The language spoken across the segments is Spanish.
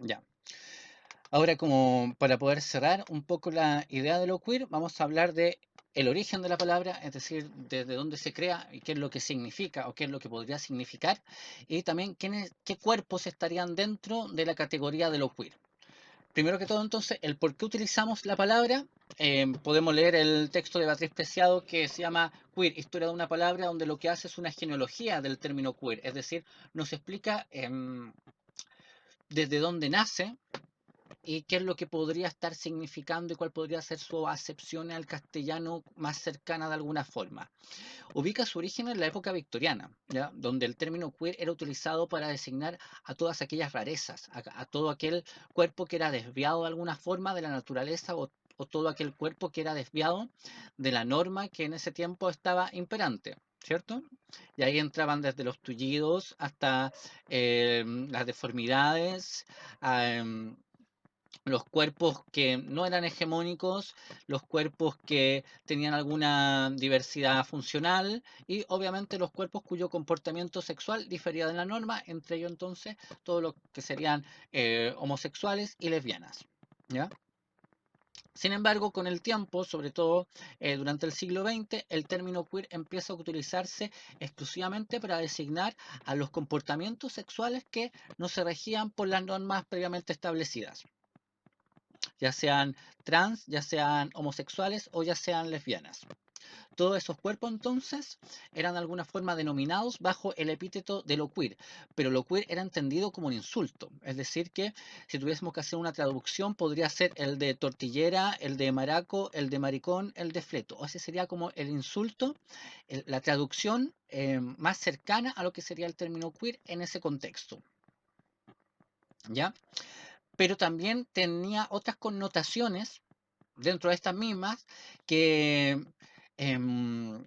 Ya. Ahora, como para poder cerrar un poco la idea de lo queer, vamos a hablar de el origen de la palabra, es decir, desde dónde se crea y qué es lo que significa o qué es lo que podría significar, y también qué cuerpos estarían dentro de la categoría de lo queer. Primero que todo, entonces, el por qué utilizamos la palabra. Podemos leer el texto de Beatriz Preciado que se llama Queer, Historia de una palabra, donde lo que hace es una genealogía del término queer, es decir, nos explica desde dónde nace y qué es lo que podría estar significando y cuál podría ser su acepción al castellano más cercana de alguna forma. Ubica su origen en la época victoriana, ¿ya? Donde el término queer era utilizado para designar a todas aquellas rarezas, a todo aquel cuerpo que era desviado de alguna forma de la naturaleza o todo aquel cuerpo que era desviado de la norma que en ese tiempo estaba imperante. ¿Cierto? Y ahí entraban desde los tullidos hasta las deformidades, eh, los cuerpos que no eran hegemónicos, los cuerpos que tenían alguna diversidad funcional y obviamente los cuerpos cuyo comportamiento sexual difería de la norma, entre ellos entonces todo lo que serían homosexuales y lesbianas. ¿Ya? Sin embargo, con el tiempo, sobre todo durante el siglo XX, el término queer empieza a utilizarse exclusivamente para designar a los comportamientos sexuales que no se regían por las normas previamente establecidas, ya sean trans, ya sean homosexuales o ya sean lesbianas. Todos esos cuerpos entonces eran de alguna forma denominados bajo el epíteto de lo queer, pero lo queer era entendido como un insulto, es decir que si tuviésemos que hacer una traducción podría ser el de tortillera, el de maraco, el de maricón, el de fleto, o ese sería como el insulto, la traducción más cercana a lo que sería el término queer en ese contexto, ¿ya? Pero también tenía otras connotaciones dentro de estas mismas que em,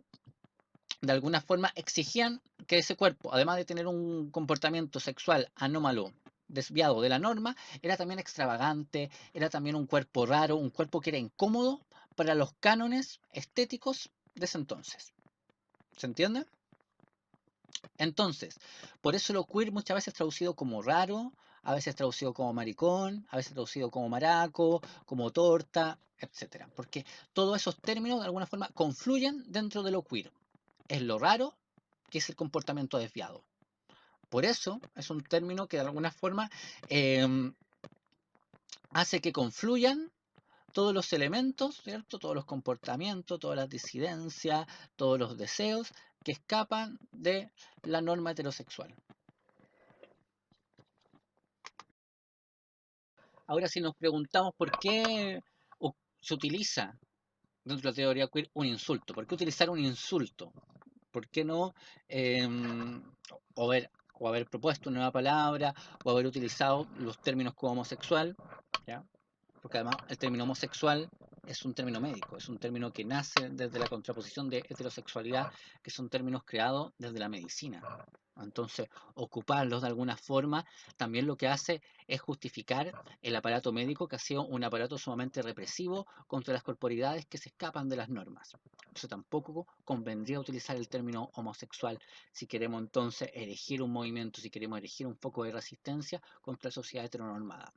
de alguna forma exigían que ese cuerpo, además de tener un comportamiento sexual anómalo, desviado de la norma, era también extravagante, era también un cuerpo raro, un cuerpo que era incómodo para los cánones estéticos de ese entonces. ¿Se entiende? Entonces, por eso lo queer muchas veces traducido como raro, a veces traducido como maricón, a veces traducido como maraco, como torta, etcétera. Porque todos esos términos de alguna forma confluyen dentro de lo queer. Es lo raro, que es el comportamiento desviado. Por eso es un término que de alguna forma eh, hace que confluyan todos los elementos, ¿cierto? Todos los comportamientos, todas las disidencias, todos los deseos que escapan de la norma heterosexual. Ahora, si nos preguntamos por qué se utiliza dentro de la teoría queer un insulto, ¿por qué utilizar un insulto? ¿Por qué no eh, o haber propuesto una nueva palabra o haber utilizado los términos como homosexual? ¿Ya? Porque además el término homosexual es un término médico, es un término que nace desde la contraposición de heterosexualidad, que son términos creados desde la medicina. Entonces, ocuparlos de alguna forma también lo que hace es justificar el aparato médico, que ha sido un aparato sumamente represivo contra las corporidades que se escapan de las normas. Entonces, tampoco convendría utilizar el término homosexual si queremos entonces erigir un movimiento, si queremos erigir un foco de resistencia contra la sociedad heteronormada.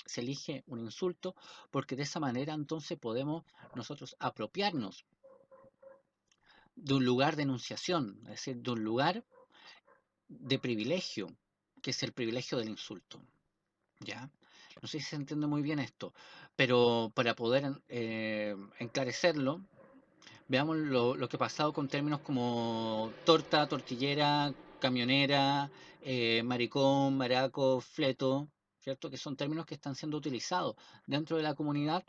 Se elige un insulto porque de esa manera entonces podemos nosotros apropiarnos de un lugar de enunciación, es decir, de un lugar de privilegio, que es el privilegio del insulto. ¿Ya? No sé si se entiende muy bien esto, pero para poder enclarecerlo, veamos lo que ha pasado con términos como torta, tortillera, camionera, maricón, maraco, fleto, ¿cierto? Que son términos que están siendo utilizados dentro de la comunidad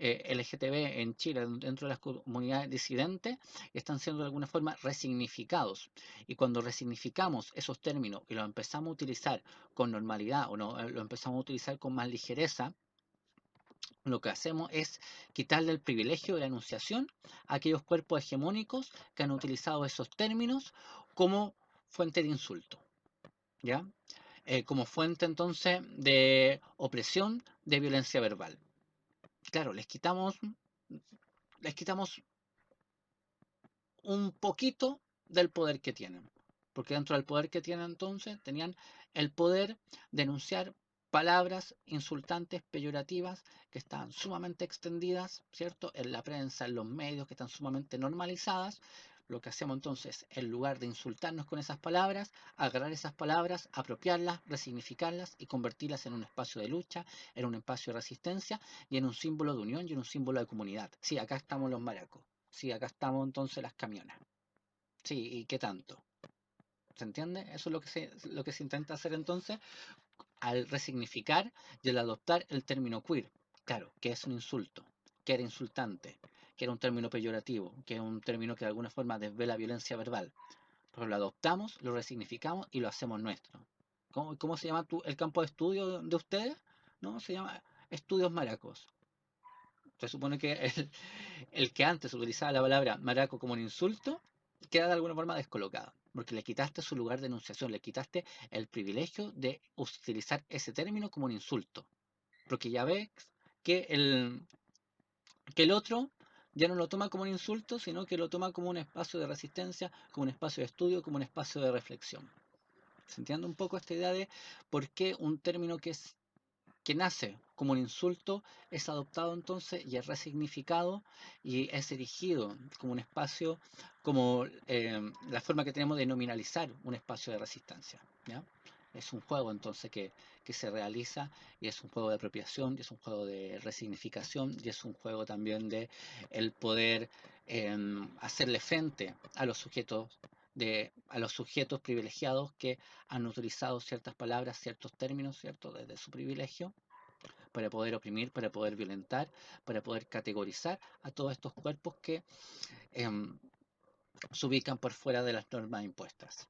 LGTB en Chile, dentro de las comunidades disidentes, están siendo de alguna forma resignificados. Y cuando resignificamos esos términos y los empezamos a utilizar con normalidad o no, lo empezamos a utilizar con más ligereza, lo que hacemos es quitarle el privilegio de la enunciación a aquellos cuerpos hegemónicos que han utilizado esos términos como fuente de insulto, ¿ya? Como fuente entonces de opresión, de violencia verbal. Claro, les quitamos un poquito del poder que tienen, porque dentro del poder que tienen entonces tenían el poder de enunciar palabras insultantes, peyorativas, que están sumamente extendidas, ¿cierto? En la prensa, en los medios, que están sumamente normalizadas. Lo que hacemos entonces, en lugar de insultarnos con esas palabras, agarrar esas palabras, apropiarlas, resignificarlas y convertirlas en un espacio de lucha, en un espacio de resistencia y en un símbolo de unión y en un símbolo de comunidad. Sí, acá estamos los maracos. Sí, acá estamos entonces las camionas. Sí, ¿y qué tanto? ¿Se entiende? Eso es lo que se intenta hacer entonces al resignificar y al adoptar el término queer. Claro, que es un insulto, que era insultante, que era un término peyorativo, que es un término que de alguna forma desvela violencia verbal. Pero lo adoptamos, lo resignificamos y lo hacemos nuestro. ¿Cómo se llama el campo de estudio de ustedes? ¿No? Se llama estudios maracos. Se supone que el que antes utilizaba la palabra maraco como un insulto queda de alguna forma descolocado, porque le quitaste su lugar de enunciación, le quitaste el privilegio de utilizar ese término como un insulto, porque ya ves que el otro ya no lo toma como un insulto, sino que lo toma como un espacio de resistencia, como un espacio de estudio, como un espacio de reflexión. ¿Se entiende un poco esta idea de por qué un término que nace como un insulto es adoptado entonces y es resignificado y es erigido como un espacio, como la forma que tenemos de nominalizar un espacio de resistencia? ¿Ya? Es un juego entonces que se realiza y es un juego de apropiación y es un juego de resignificación y es un juego también de el poder hacerle frente a los sujetos a los sujetos privilegiados que han utilizado ciertas palabras, ciertos términos, ¿cierto? Desde su privilegio, para poder oprimir, para poder violentar, para poder categorizar a todos estos cuerpos que se ubican por fuera de las normas impuestas.